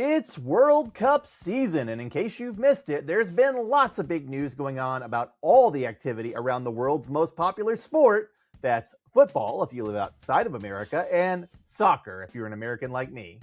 It's World Cup season, and in case you've missed it, there's been lots of big news going on about all the activity around the world's most popular sport. That's football, if you live outside of America, and soccer, if you're an American like me.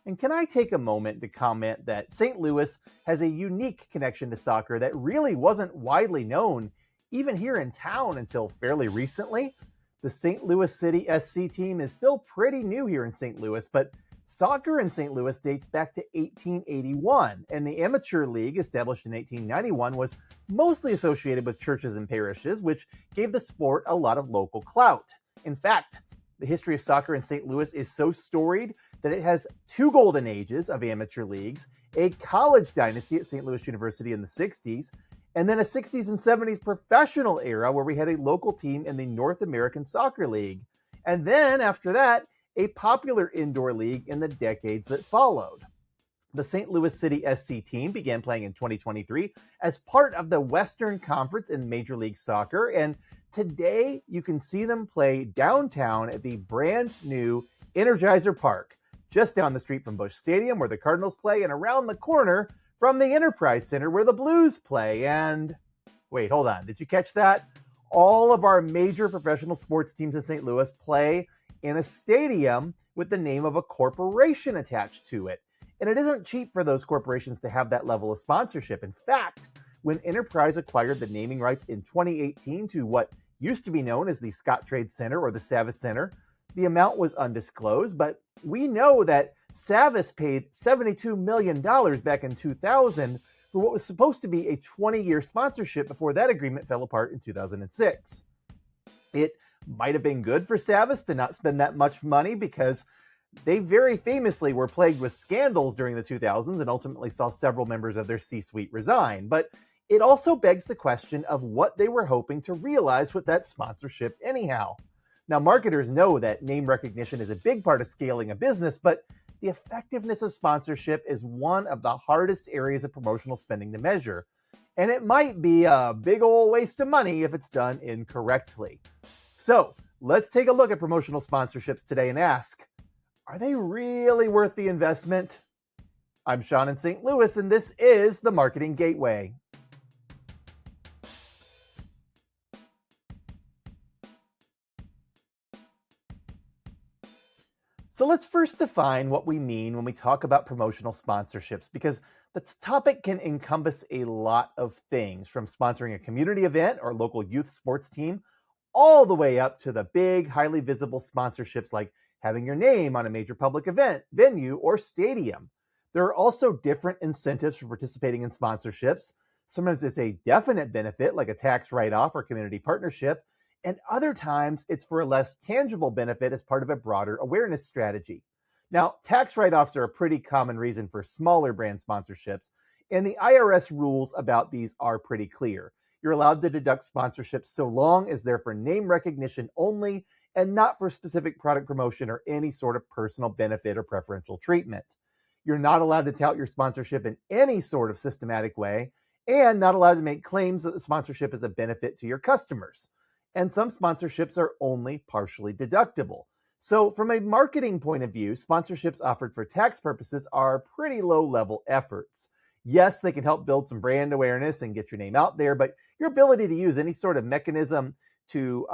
And can I take a moment to comment that St. Louis has a unique connection to soccer that really wasn't widely known, even here in town, until fairly recently? The St. Louis City SC team is still pretty new here in St. Louis, but soccer in St. Louis dates back to 1881, and the amateur league, established in 1891, was mostly associated with churches and parishes, which gave the sport a lot of local clout. In fact, the history of soccer in St. Louis is so storied that it has two golden ages of amateur leagues, a college dynasty at St. Louis University in the 60s, and then a 60s and 70s professional era where we had a local team in the North American Soccer League. And then after that, a popular indoor league in the decades that followed. The St. Louis City SC team began playing in 2023 as part of the Western Conference in Major League Soccer, and today you can see them play downtown at the brand new Energizer Park, just down the street from Busch Stadium where the Cardinals play, and around the corner from the Enterprise Center where the Blues play. And wait, hold on, did you catch that? All of our major professional sports teams in St. Louis play in a stadium with the name of a corporation attached to it. And it isn't cheap for those corporations to have that level of sponsorship. In fact, when Enterprise acquired the naming rights in 2018 to what used to be known as the Scottrade Center or the Savvis Center, the amount was undisclosed, but we know that Savvis paid $72 million back in 2000 for what was supposed to be a 20-year sponsorship before that agreement fell apart in 2006. It might have been good for Savvis to not spend that much money because they very famously were plagued with scandals during the 2000s and ultimately saw several members of their C-suite resign. But it also begs the question of what they were hoping to realize with that sponsorship anyhow. Now, marketers know that name recognition is a big part of scaling a business, but the effectiveness of sponsorship is one of the hardest areas of promotional spending to measure. And it might be a big old waste of money if it's done incorrectly. So let's take a look at promotional sponsorships today and ask, are they really worth the investment? I'm Sean in St. Louis, and this is the Marketing Gateway. So let's first define what we mean when we talk about promotional sponsorships, because this topic can encompass a lot of things, from sponsoring a community event or local youth sports team, all the way up to the big, highly visible sponsorships like having your name on a major public event, venue, or stadium. There are also different incentives for participating in sponsorships. Sometimes it's a definite benefit, like a tax write-off or community partnership, and other times it's for a less tangible benefit as part of a broader awareness strategy. Now, tax write-offs are a pretty common reason for smaller brand sponsorships, and the IRS rules about these are pretty clear. You're allowed to deduct sponsorships so long as they're for name recognition only and not for specific product promotion or any sort of personal benefit or preferential treatment. You're not allowed to tout your sponsorship in any sort of systematic way, and not allowed to make claims that the sponsorship is a benefit to your customers. And some sponsorships are only partially deductible. So from a marketing point of view, sponsorships offered for tax purposes are pretty low-level efforts. Yes, they can help build some brand awareness and get your name out there, but your ability to use any sort of mechanism to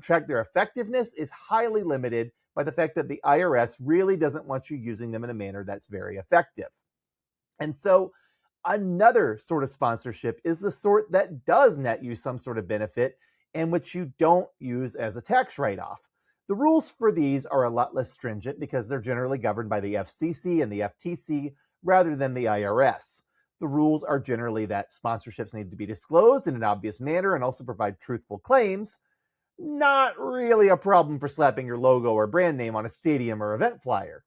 track their effectiveness is highly limited by the fact that the IRS really doesn't want you using them in a manner that's very effective. And so another sort of sponsorship is the sort that does net you some sort of benefit and which you don't use as a tax write-off. The rules for these are a lot less stringent because they're generally governed by the FCC and the FTC rather than the IRS. The rules are generally that sponsorships need to be disclosed in an obvious manner and also provide truthful claims. Not really a problem for slapping your logo or brand name on a stadium or event flyer.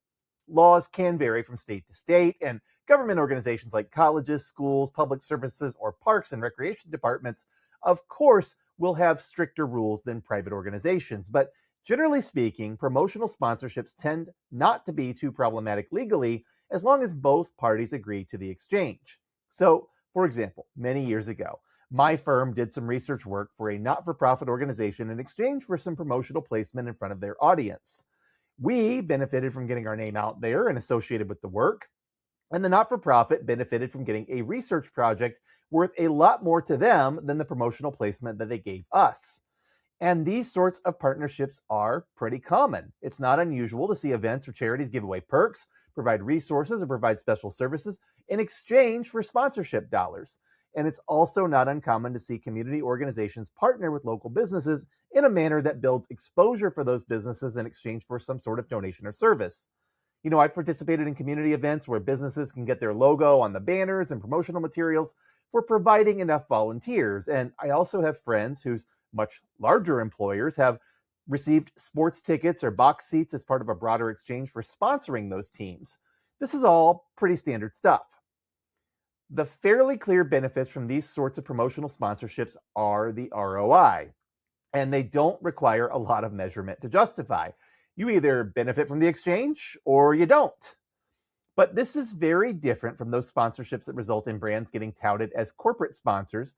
Laws can vary from state to state, and government organizations like colleges, schools, public services, or parks and recreation departments, of course, will have stricter rules than private organizations. But generally speaking, promotional sponsorships tend not to be too problematic legally as long as both parties agree to the exchange. So, for example, many years ago, my firm did some research work for a not-for-profit organization in exchange for some promotional placement in front of their audience. We benefited from getting our name out there and associated with the work. And the not-for-profit benefited from getting a research project worth a lot more to them than the promotional placement that they gave us. And these sorts of partnerships are pretty common. It's not unusual to see events or charities give away perks, provide resources, or provide special services in exchange for sponsorship dollars. And it's also not uncommon to see community organizations partner with local businesses in a manner that builds exposure for those businesses in exchange for some sort of donation or service. I've participated in community events where businesses can get their logo on the banners and promotional materials for providing enough volunteers. And I also have friends whose much larger employers have received sports tickets or box seats as part of a broader exchange for sponsoring those teams. This is all pretty standard stuff. The fairly clear benefits from these sorts of promotional sponsorships are the ROI, and they don't require a lot of measurement to justify. You either benefit from the exchange or you don't. But this is very different from those sponsorships that result in brands getting touted as corporate sponsors,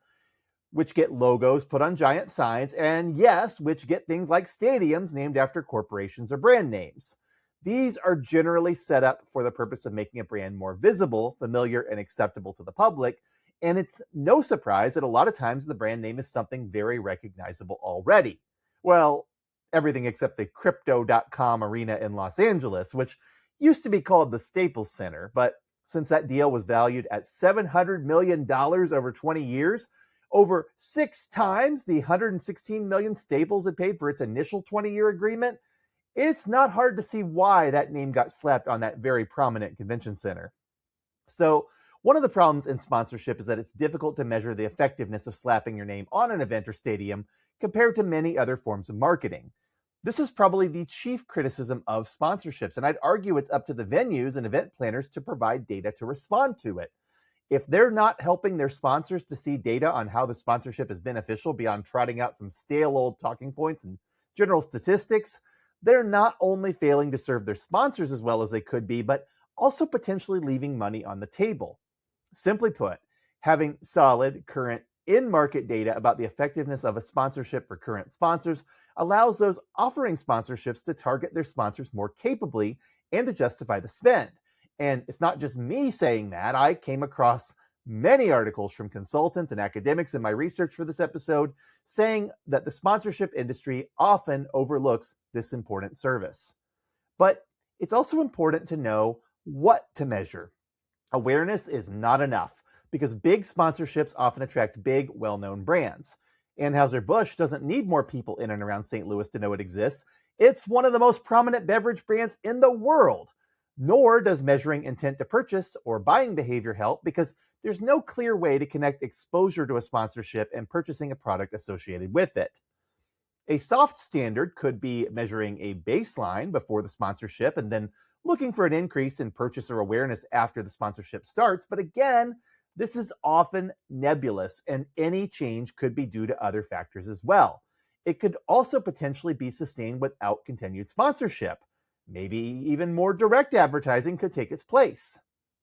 which get logos put on giant signs, and yes, which get things like stadiums named after corporations or brand names. These are generally set up for the purpose of making a brand more visible, familiar, and acceptable to the public, and it's no surprise that a lot of times the brand name is something very recognizable already. Well, everything except the Crypto.com arena in Los Angeles, which used to be called the Staples Center, but since that deal was valued at $700 million over 20 years, over 6 times the $116 million Staples had paid for its initial 20-year agreement, it's not hard to see why that name got slapped on that very prominent convention center. So, one of the problems in sponsorship is that it's difficult to measure the effectiveness of slapping your name on an event or stadium compared to many other forms of marketing. This is probably the chief criticism of sponsorships, and I'd argue it's up to the venues and event planners to provide data to respond to it. If they're not helping their sponsors to see data on how the sponsorship is beneficial beyond trotting out some stale old talking points and general statistics, they're not only failing to serve their sponsors as well as they could be, but also potentially leaving money on the table. Simply put, having solid, current, in-market data about the effectiveness of a sponsorship for current sponsors allows those offering sponsorships to target their sponsors more capably and to justify the spend. And it's not just me saying that. I came across many articles from consultants and academics in my research for this episode saying that the sponsorship industry often overlooks this important service. But it's also important to know what to measure. Awareness is not enough because big sponsorships often attract big, well-known brands. Anheuser-Busch doesn't need more people in and around St. Louis to know it exists. It's one of the most prominent beverage brands in the world. Nor does measuring intent to purchase or buying behavior help because there's no clear way to connect exposure to a sponsorship and purchasing a product associated with it. A soft standard could be measuring a baseline before the sponsorship and then looking for an increase in purchaser awareness after the sponsorship starts. But again, this is often nebulous, and any change could be due to other factors as well. It could also potentially be sustained without continued sponsorship. Maybe even more direct advertising could take its place.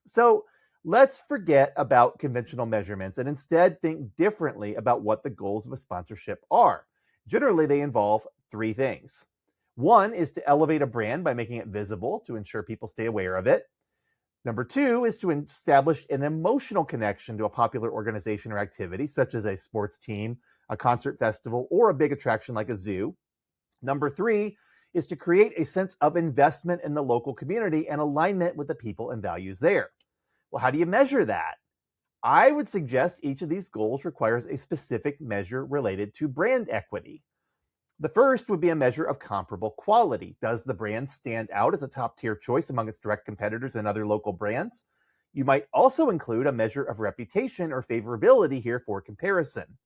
So let's forget about conventional measurements and instead think differently about what the goals of a sponsorship are. Generally, they involve 3 things. One is to elevate a brand by making it visible to ensure people stay aware of it. Number 2 is to establish an emotional connection to a popular organization or activity, such as a sports team, a concert festival, or a big attraction like a zoo. Number 3 is to create a sense of investment in the local community and alignment with the people and values there. Well, how do you measure that? I would suggest each of these goals requires a specific measure related to brand equity. The first would be a measure of comparable quality. Does the brand stand out as a top-tier choice among its direct competitors and other local brands? You might also include a measure of reputation or favorability here for comparison.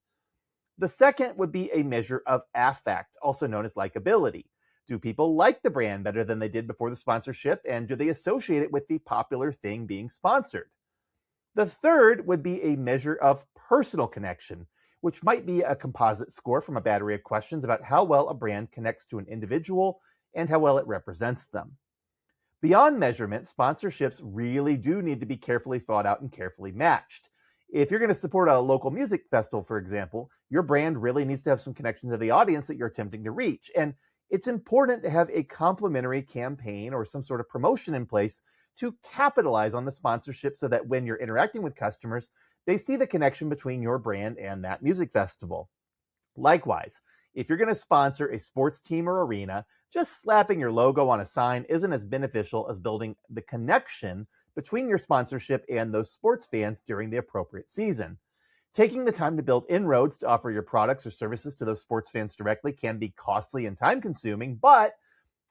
The second would be a measure of affect, also known as likability. Do people like the brand better than they did before the sponsorship, and do they associate it with the popular thing being sponsored? The third would be a measure of personal connection, which might be a composite score from a battery of questions about how well a brand connects to an individual and how well it represents them. Beyond measurement, sponsorships really do need to be carefully thought out and carefully matched. If you're going to support a local music festival, for example, your brand really needs to have some connection to the audience that you're attempting to reach. And it's important to have a complimentary campaign or some sort of promotion in place to capitalize on the sponsorship so that when you're interacting with customers, they see the connection between your brand and that music festival. Likewise, if you're going to sponsor a sports team or arena, just slapping your logo on a sign isn't as beneficial as building the connection between your sponsorship and those sports fans during the appropriate season. Taking the time to build inroads to offer your products or services to those sports fans directly can be costly and time-consuming, but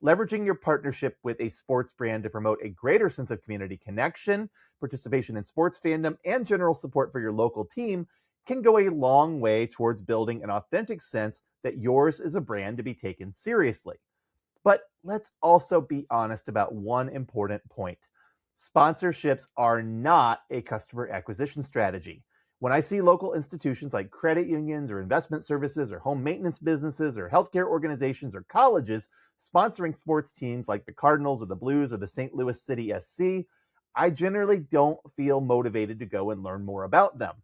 leveraging your partnership with a sports brand to promote a greater sense of community connection, participation in sports fandom, and general support for your local team can go a long way towards building an authentic sense that yours is a brand to be taken seriously. But let's also be honest about one important point. Sponsorships are not a customer acquisition strategy. When I see local institutions like credit unions or investment services or home maintenance businesses or healthcare organizations or colleges sponsoring sports teams like the Cardinals or the Blues or the St. Louis City SC, I generally don't feel motivated to go and learn more about them.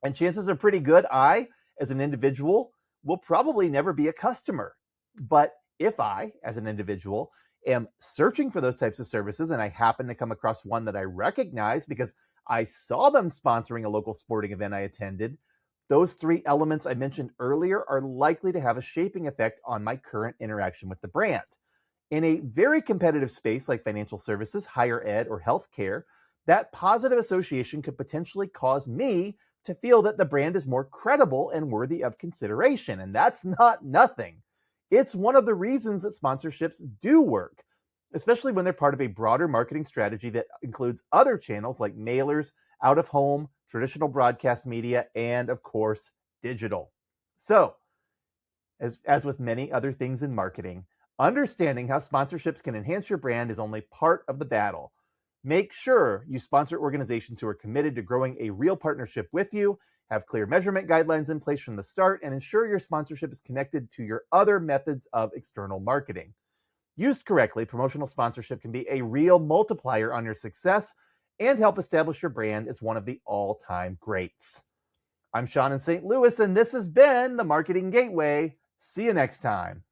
And chances are pretty good I, as an individual, will probably never be a customer. But if I, as an individual, am searching for those types of services and I happen to come across one that I recognize because I saw them sponsoring a local sporting event I attended, those three elements I mentioned earlier are likely to have a shaping effect on my current interaction with the brand. In a very competitive space like financial services, higher ed, or healthcare, that positive association could potentially cause me to feel that the brand is more credible and worthy of consideration. And that's not nothing. It's one of the reasons that sponsorships do work, especially when they're part of a broader marketing strategy that includes other channels like mailers, out of home, traditional broadcast media, and of course, digital. So, as with many other things in marketing, understanding how sponsorships can enhance your brand is only part of the battle. Make sure you sponsor organizations who are committed to growing a real partnership with you, have clear measurement guidelines in place from the start, and ensure your sponsorship is connected to your other methods of external marketing. Used correctly, promotional sponsorship can be a real multiplier on your success and help establish your brand as one of the all-time greats. I'm Sean in St. Louis, and this has been the Marketing Gateway. See you next time.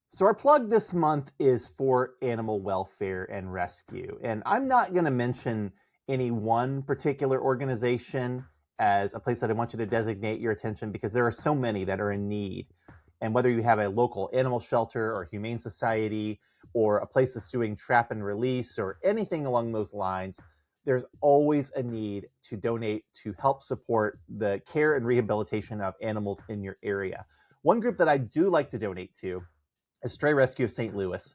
So our plug this month is for animal welfare and rescue. And I'm not going to mention any one particular organization as a place that I want you to designate your attention because there are so many that are in need. And whether you have a local animal shelter or humane society or a place that's doing trap and release or anything along those lines, there's always a need to donate to help support the care and rehabilitation of animals in your area. One group that I do like to donate to is Stray Rescue of St. Louis.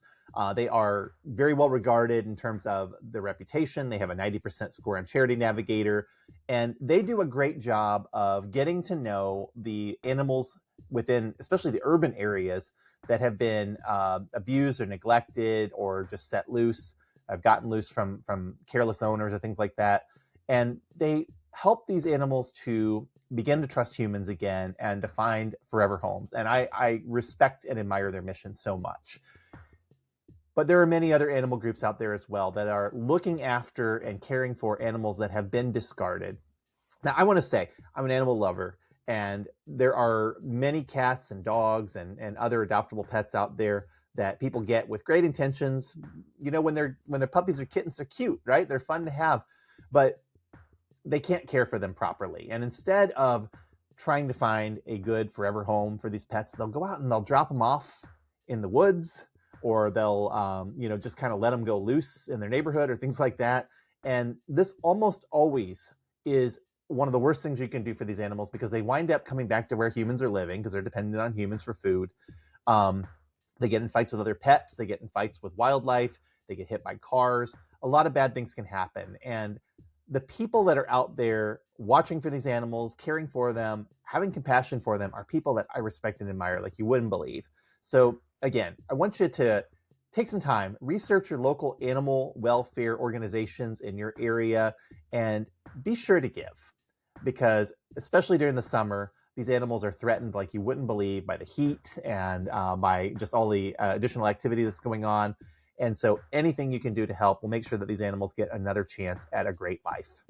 They are very well regarded in terms of their reputation. They have a 90% score on Charity Navigator, and they do a great job of getting to know the animals within, especially the urban areas that have been abused or neglected or just set loose. I've gotten loose from careless owners or things like that. And they help these animals to begin to trust humans again and to find forever homes. And I respect and admire their mission so much. But there are many other animal groups out there as well that are looking after and caring for animals that have been discarded. Now, I want to say I'm an animal lover, and there are many cats and dogs and other adoptable pets out there that people get with great intentions. You know, when they're puppies or kittens, they're cute, right? They're fun to have, but they can't care for them properly. And instead of trying to find a good forever home for these pets, they'll go out and they'll drop them off in the woods, or they'll just kind of let them go loose in their neighborhood or things like that. And this almost always is one of the worst things you can do for these animals because they wind up coming back to where humans are living because they're dependent on humans for food. They get in fights with other pets. They get in fights with wildlife. They get hit by cars. A lot of bad things can happen. And the people that are out there watching for these animals, caring for them, having compassion for them are people that I respect and admire like you wouldn't believe. So again, I want you to take some time, research your local animal welfare organizations in your area, and be sure to give. Because especially during the summer, these animals are threatened like you wouldn't believe by the heat and by just all the additional activity that's going on. And so anything you can do to help will make sure that these animals get another chance at a great life.